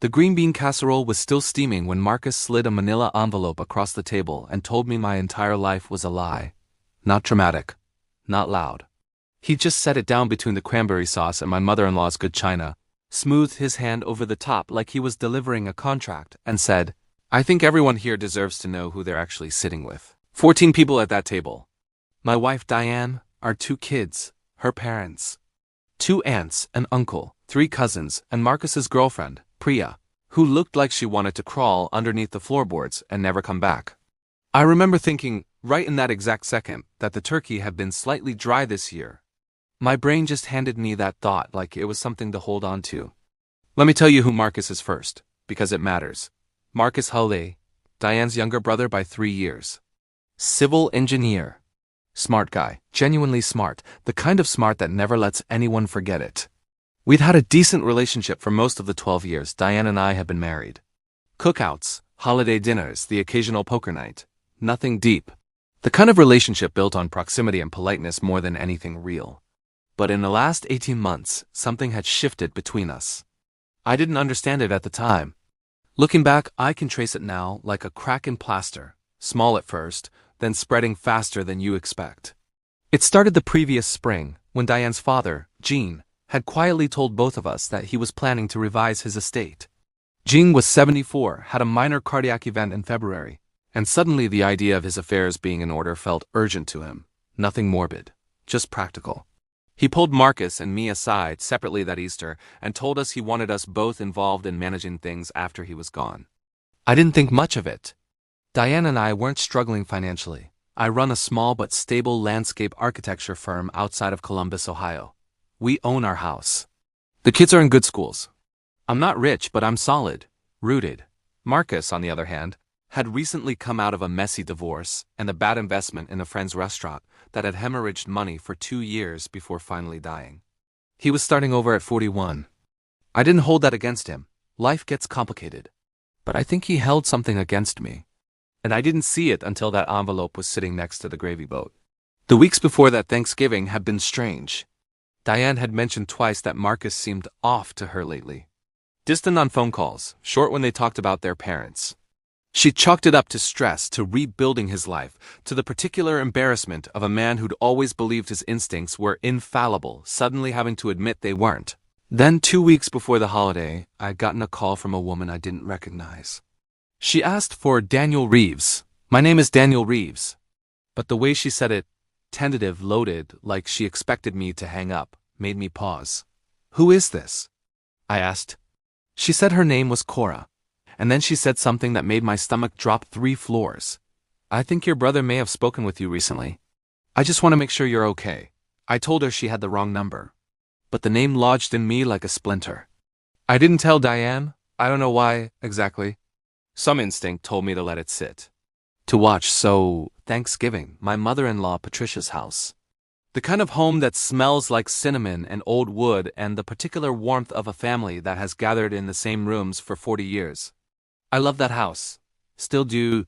The green bean casserole was still steaming when Marcus slid a manila envelope across the table and told me my entire life was a lie. Not dramatic. Not loud. He just set it down between the cranberry sauce and my mother-in-law's good china, smoothed his hand over the top like he was delivering a contract, and said, "I think everyone here deserves to know who they're actually sitting with. 14 people at that table. My wife Diane, our 2 kids, her parents, 2 aunts, an uncle, 3 cousins, and Marcus's girlfriend, Priya, who looked like she wanted to crawl underneath the floorboards and never come back." I remember thinking, right in that exact second, that the turkey had been slightly dry this year. My brain just handed me that thought like it was something to hold on to. Let me tell you who Marcus is first, because it matters. Marcus Hulley, Diane's younger brother by 3 years. Civil engineer. Smart guy, genuinely smart, the kind of smart that never lets anyone forget it. We'd had a decent relationship for most of the 12 years Diane and I had been married. Cookouts, holiday dinners, the occasional poker night. Nothing deep. The kind of relationship built on proximity and politeness more than anything real. But in the last 18 months, something had shifted between us. I didn't understand it at the time. Looking back, I can trace it now like a crack in plaster, small at first, then spreading faster than you expect. It started the previous spring, when Diane's father, Gene, had quietly told both of us that he was planning to revise his estate. Gene was 74, had a minor cardiac event in February, and suddenly the idea of his affairs being in order felt urgent to him. Nothing morbid, just practical. He pulled Marcus and me aside separately that Easter and told us he wanted us both involved in managing things after he was gone. I didn't think much of it. Diane and I weren't struggling financially. I run a small but stable landscape architecture firm outside of Columbus, Ohio. We own our house. The kids are in good schools. I'm not rich, but I'm solid, rooted. Marcus, on the other hand, had recently come out of a messy divorce and a bad investment in a friend's restaurant that had hemorrhaged money for 2 years before finally dying. He was starting over at 41. I didn't hold that against him. Life gets complicated. But I think he held something against me. And I didn't see it until that envelope was sitting next to the gravy boat. The weeks before that Thanksgiving had been strange. Diane had mentioned twice that Marcus seemed off to her lately. Distant on phone calls, short when they talked about their parents. She chalked it up to stress, to rebuilding his life, to the particular embarrassment of a man who'd always believed his instincts were infallible, suddenly having to admit they weren't. Then 2 weeks before the holiday, I'd gotten a call from a woman I didn't recognize. She asked for Daniel Reeves. My name is Daniel Reeves. But the way she said it, tentative, loaded, like she expected me to hang up, made me pause. "Who is this?" I asked. She said her name was Cora. And then she said something that made my stomach drop 3 floors. "I think your brother may have spoken with you recently. I just want to make sure you're okay." I told her she had the wrong number. But the name lodged in me like a splinter. I didn't tell Diane. I don't know why, exactly. Some instinct told me to let it sit. To watch, so, Thanksgiving, my mother-in-law Patricia's house. The kind of home that smells like cinnamon and old wood and the particular warmth of a family that has gathered in the same rooms for 40 years. I love that house. Still do.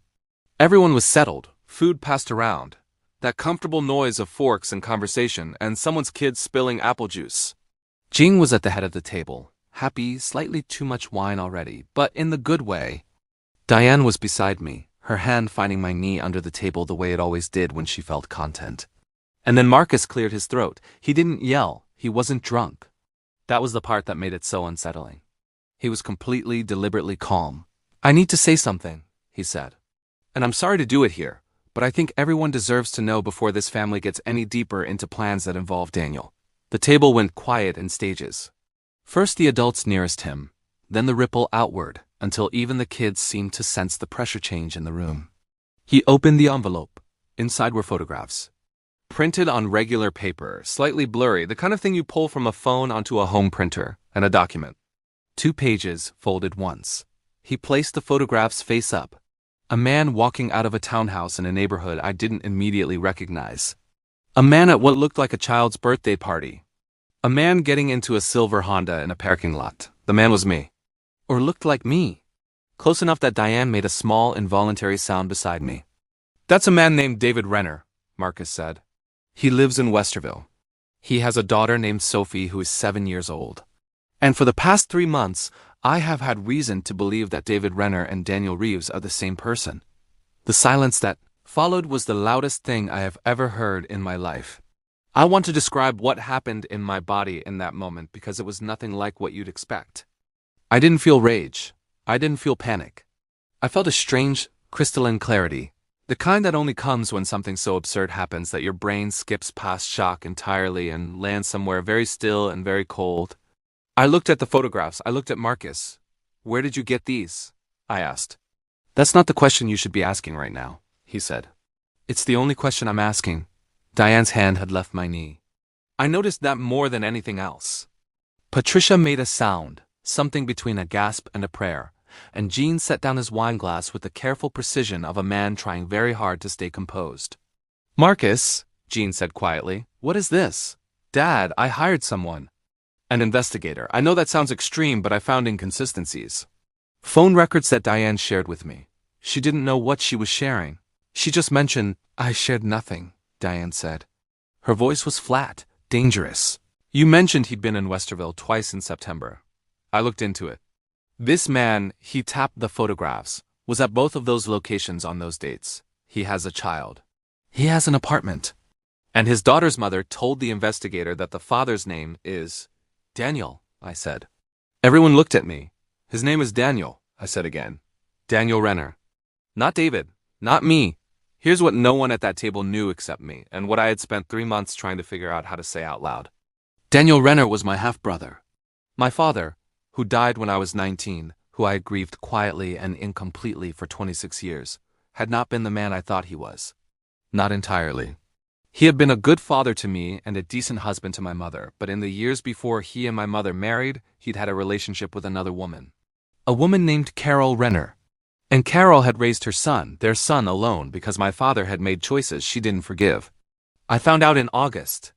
Everyone was settled, food passed around. That comfortable noise of forks and conversation and someone's kids spilling apple juice. Jing was at the head of the table, happy, slightly too much wine already, but in the good way. Diane was beside me, her hand finding my knee under the table the way it always did when she felt content. And then Marcus cleared his throat. He didn't yell. He wasn't drunk. That was the part that made it so unsettling. He was completely, deliberately calm. "I need to say something," he said. "And I'm sorry to do it here, but I think everyone deserves to know before this family gets any deeper into plans that involve Daniel." The table went quiet in stages. First the adults nearest him, then the ripple outward, until even the kids seemed to sense the pressure change in the room. He opened the envelope. Inside were photographs. Printed on regular paper, slightly blurry, the kind of thing you pull from a phone onto a home printer, and a document. 2 pages folded once. He placed the photographs face up. A man walking out of a townhouse in a neighborhood I didn't immediately recognize. A man at what looked like a child's birthday party. A man getting into a silver Honda in a parking lot. The man was me. Or looked like me. Close enough that Diane made a small, involuntary sound beside me. "That's a man named David Renner," Marcus said. "He lives in Westerville. He has a daughter named Sophie who is 7 years old. And for the past 3 months, I have had reason to believe that David Renner and Daniel Reeves are the same person. The silence that followed was the loudest thing I have ever heard in my life. I want to describe what happened in my body in that moment because it was nothing like what you'd expect. I didn't feel rage. I didn't feel panic. I felt a strange, crystalline clarity, the kind that only comes when something so absurd happens that your brain skips past shock entirely and lands somewhere very still and very cold. I looked at the photographs. I looked at Marcus. "Where did you get these?" I asked. "That's not the question you should be asking right now," he said. "It's the only question I'm asking." Diane's hand had left my knee. I noticed that more than anything else. Patricia made a sound, something between a gasp and a prayer, and Jean set down his wineglass with the careful precision of a man trying very hard to stay composed. "Marcus," Jean said quietly, "what is this?" "Dad, I hired someone. An investigator. I know that sounds extreme, but I found inconsistencies. Phone records that Diane shared with me. She didn't know what she was sharing. She just mentioned, 'I shared nothing,'" Diane said. Her voice was flat, dangerous. "You mentioned he'd been in Westerville twice in September. I looked into it. This man," he tapped the photographs, "was at both of those locations on those dates. He has a child. He has an apartment." And his daughter's mother told the investigator that the father's name is Daniel, I said. Everyone looked at me. "His name is Daniel," I said again. "Daniel Renner. Not David. Not me." Here's what no one at that table knew except me, and what I had spent 3 months trying to figure out how to say out loud. Daniel Renner was my half-brother. My father, who died when I was 19, who I had grieved quietly and incompletely for 26 years, had not been the man I thought he was. Not entirely. He had been a good father to me and a decent husband to my mother, but in the years before he and my mother married, he'd had a relationship with another woman. A woman named Carol Renner. And Carol had raised her son, their son, alone because my father had made choices she didn't forgive. I found out in August.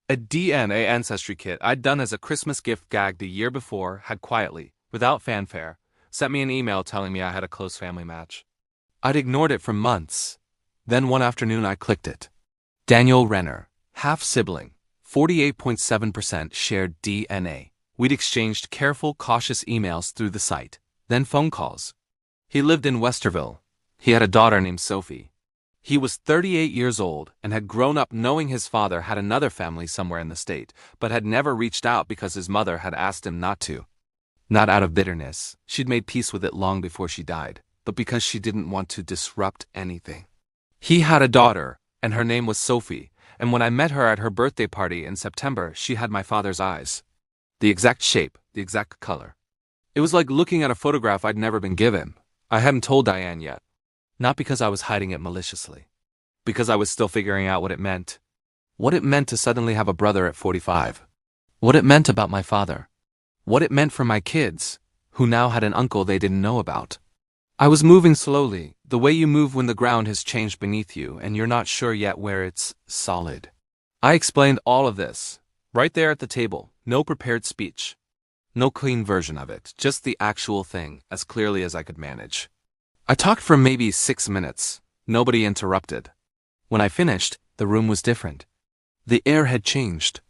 A DNA ancestry kit I'd done as a Christmas gift gag the year before had quietly, without fanfare, sent me an email telling me I had a close family match. I'd ignored it for months. Then one afternoon I clicked it. Daniel Renner, half-sibling, 48.7% shared DNA. We'd exchanged careful, cautious emails through the site, then phone calls. He lived in Westerville. He had a daughter named Sophie. He was 38 years old and had grown up knowing his father had another family somewhere in the state, but had never reached out because his mother had asked him not to. Not out of bitterness. She'd made peace with it long before she died, but because she didn't want to disrupt anything. He had a daughter, and her name was Sophie, and when I met her at her birthday party in September, she had my father's eyes. The exact shape, the exact color. It was like looking at a photograph I'd never been given. I hadn't told Diane yet. Not because I was hiding it maliciously. Because I was still figuring out what it meant. What it meant to suddenly have a brother at 45. What it meant about my father. What it meant for my kids, who now had an uncle they didn't know about. I was moving slowly, the way you move when the ground has changed beneath you and you're not sure yet where it's solid. I explained all of this, right there at the table, no prepared speech. No clean version of it, just the actual thing, as clearly as I could manage. I talked for maybe 6 minutes. Nobody interrupted. When I finished, the room was different. The air had changed.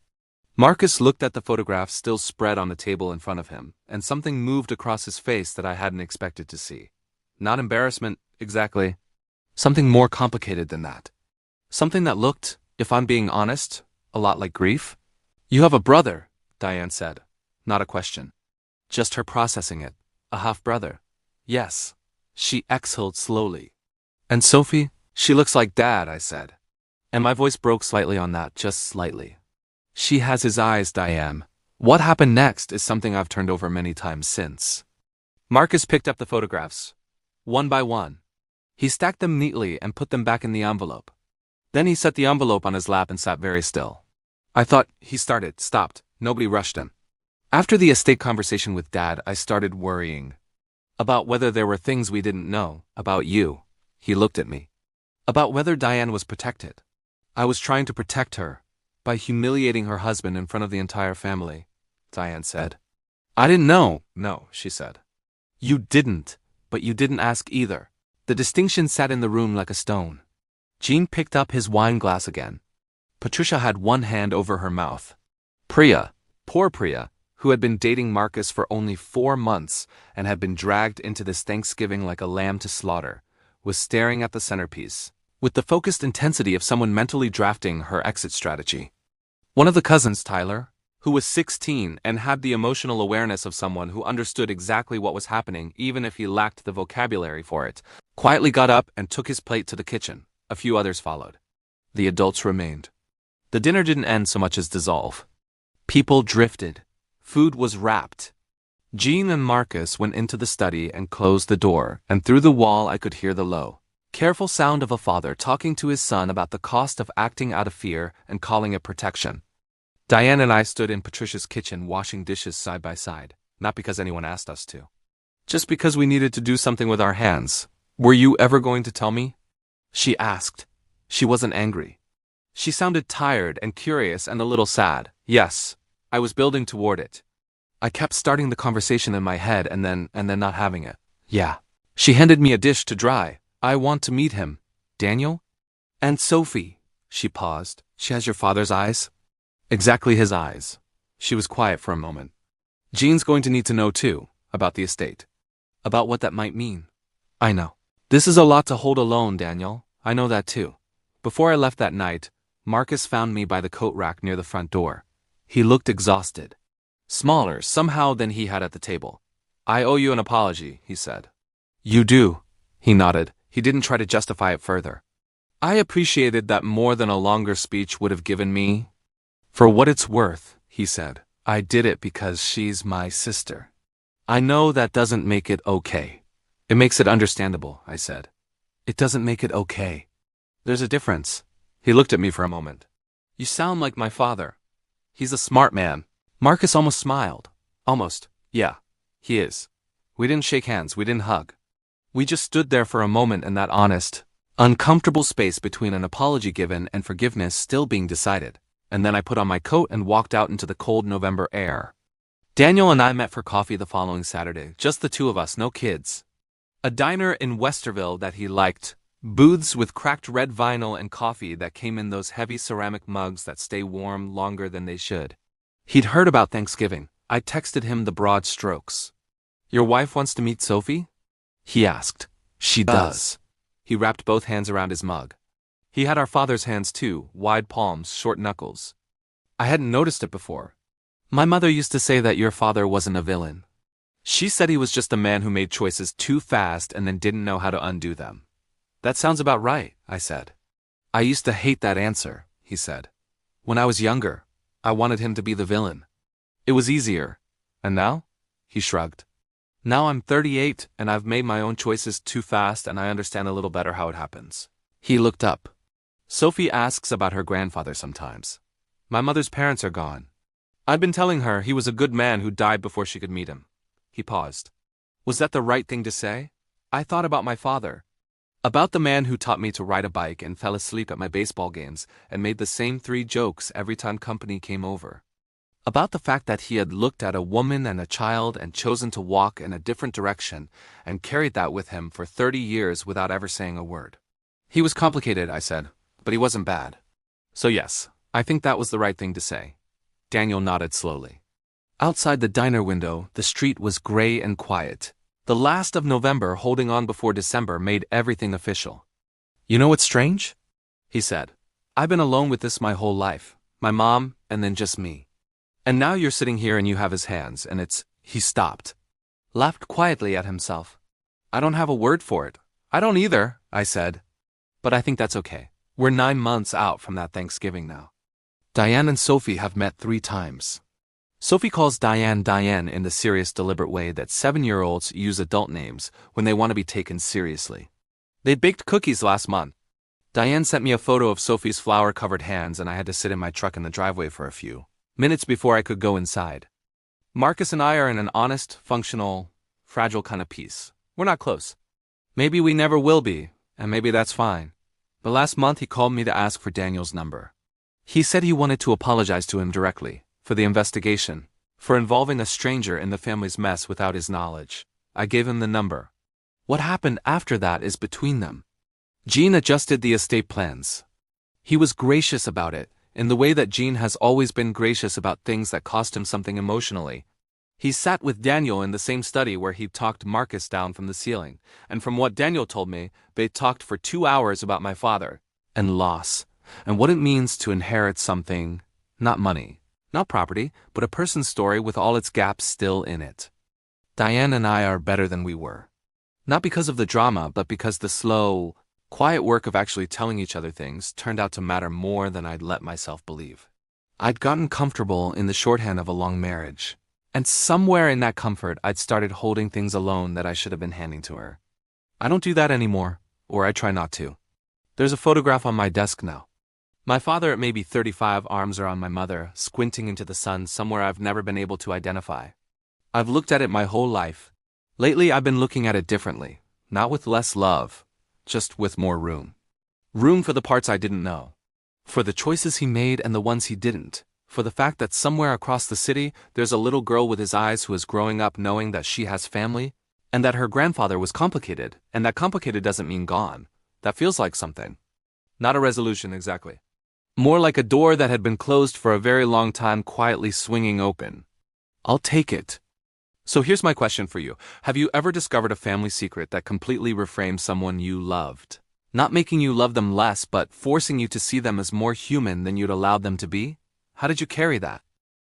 Marcus looked at the photograph still spread on the table in front of him, and something moved across his face that I hadn't expected to see. Not embarrassment, exactly. Something more complicated than that. Something that looked, if I'm being honest, a lot like grief. "You have a brother," Diane said. Not a question. Just her processing it. A half-brother. Yes. She exhaled slowly. "And Sophie? She looks like Dad," I said. And my voice broke slightly on that, just slightly. "She has his eyes, Diane." What happened next is something I've turned over many times since. Marcus picked up the photographs. One by one. He stacked them neatly and put them back in the envelope. Then he set the envelope on his lap and sat very still. I thought he stopped. Nobody rushed him. After the estate conversation with Dad, I started worrying. About whether there were things we didn't know, about you. He looked at me. About whether Diane was protected. I was trying to protect her, by humiliating her husband in front of the entire family, Diane said. "I didn't know." "No," she said. "You didn't, but you didn't ask either." The distinction sat in the room like a stone. Jean picked up his wine glass again. Patricia had one hand over her mouth. Priya, poor Priya, who had been dating Marcus for only 4 months and had been dragged into this Thanksgiving like a lamb to slaughter, was staring at the centerpiece, with the focused intensity of someone mentally drafting her exit strategy. One of the cousins, Tyler, who was 16 and had the emotional awareness of someone who understood exactly what was happening even if he lacked the vocabulary for it, quietly got up and took his plate to the kitchen. A few others followed. The adults remained. The dinner didn't end so much as dissolve. People drifted. Food was wrapped. Jean and Marcus went into the study and closed the door, and through the wall I could hear the low, careful sound of a father talking to his son about the cost of acting out of fear and calling it protection. Diane and I stood in Patricia's kitchen washing dishes side by side, not because anyone asked us to. Just because we needed to do something with our hands. Were you ever going to tell me? She asked. She wasn't angry. She sounded tired and curious and a little sad. Yes, I was building toward it. I kept starting the conversation in my head and then not having it. Yeah. She handed me a dish to dry. I want to meet him. Daniel? And Sophie. She paused. She has your father's eyes? Exactly his eyes. She was quiet for a moment. Jean's going to need to know too, about the estate. About what that might mean. I know. This is a lot to hold alone, Daniel. I know that too. Before I left that night, Marcus found me by the coat rack near the front door. He looked exhausted. Smaller, somehow, than he had at the table. I owe you an apology, he said. You do. He nodded. He didn't try to justify it further. I appreciated that more than a longer speech would have given me. For what it's worth, he said, I did it because she's my sister. I know that doesn't make it okay. It makes it understandable, I said. It doesn't make it okay. There's a difference. He looked at me for a moment. You sound like my father. He's a smart man. Marcus almost smiled. Almost. Yeah, he is. We didn't shake hands, we didn't hug. We just stood there for a moment in that honest, uncomfortable space between an apology given and forgiveness still being decided. And then I put on my coat and walked out into the cold November air. Daniel and I met for coffee the following Saturday, just the two of us, no kids. A diner in Westerville that he liked. Booths with cracked red vinyl and coffee that came in those heavy ceramic mugs that stay warm longer than they should. He'd heard about Thanksgiving. I texted him the broad strokes. Your wife wants to meet Sophie? He asked. She does. He wrapped both hands around his mug. He had our father's hands too, wide palms, short knuckles. I hadn't noticed it before. My mother used to say that your father wasn't a villain. She said he was just a man who made choices too fast and then didn't know how to undo them. That sounds about right, I said. I used to hate that answer, he said. When I was younger, I wanted him to be the villain. It was easier. And now? He shrugged. Now I'm 38 and I've made my own choices too fast and I understand a little better how it happens. He looked up. Sophie asks about her grandfather sometimes. My mother's parents are gone. I'd been telling her he was a good man who died before she could meet him. He paused. Was that the right thing to say? I thought about my father. About the man who taught me to ride a bike and fell asleep at my baseball games and made the same 3 jokes every time company came over. About the fact that he had looked at a woman and a child and chosen to walk in a different direction and carried that with him for 30 years without ever saying a word. He was complicated, I said, but he wasn't bad. So yes, I think that was the right thing to say. Daniel nodded slowly. Outside the diner window, the street was gray and quiet. The last of November holding on before December made everything official. You know what's strange? He said. I've been alone with this my whole life. My mom, and then just me. And now you're sitting here and you have his hands, and it's... He stopped. Laughed quietly at himself. I don't have a word for it. I don't either, I said. But I think that's okay. We're 9 months out from that Thanksgiving now. Diane and Sophie have met 3 times. Sophie calls Diane Diane in the serious, deliberate way that 7-year-olds use adult names when they want to be taken seriously. They baked cookies last month. Diane sent me a photo of Sophie's flour-covered hands and I had to sit in my truck in the driveway for a few minutes before I could go inside. Marcus and I are in an honest, functional, fragile kind of peace. We're not close. Maybe we never will be, and maybe that's fine. But last month he called me to ask for Daniel's number. He said he wanted to apologize to him directly. For the investigation, for involving a stranger in the family's mess without his knowledge. I gave him the number. What happened after that is between them. Jean adjusted the estate plans. He was gracious about it, in the way that Jean has always been gracious about things that cost him something emotionally, He sat with Daniel in the same study where he talked Marcus down from the ceiling, and from what Daniel told me, they talked for 2 hours about my father, and loss, and what it means to inherit something, not money, not property, but a person's story with all its gaps still in it. Diane and I are better than we were. Not because of the drama, but because the slow, quiet work of actually telling each other things turned out to matter more than I'd let myself believe. I'd gotten comfortable in the shorthand of a long marriage. And somewhere in that comfort, I'd started holding things alone that I should have been handing to her. I don't do that anymore, or I try not to. There's a photograph on my desk now. My father at maybe 35, arms around my mother, squinting into the sun somewhere I've never been able to identify. I've looked at it my whole life. Lately, I've been looking at it differently, not with less love, just with more room. Room for the parts I didn't know. For the choices he made and the ones he didn't. For the fact that somewhere across the city, there's a little girl with his eyes who is growing up knowing that she has family, and that her grandfather was complicated, and that complicated doesn't mean gone. That feels like something. Not a resolution exactly. More like a door that had been closed for a very long time quietly swinging open. I'll take it. So here's my question for you. Have you ever discovered a family secret that completely reframed someone you loved? Not making you love them less, but forcing you to see them as more human than you'd allowed them to be? How did you carry that?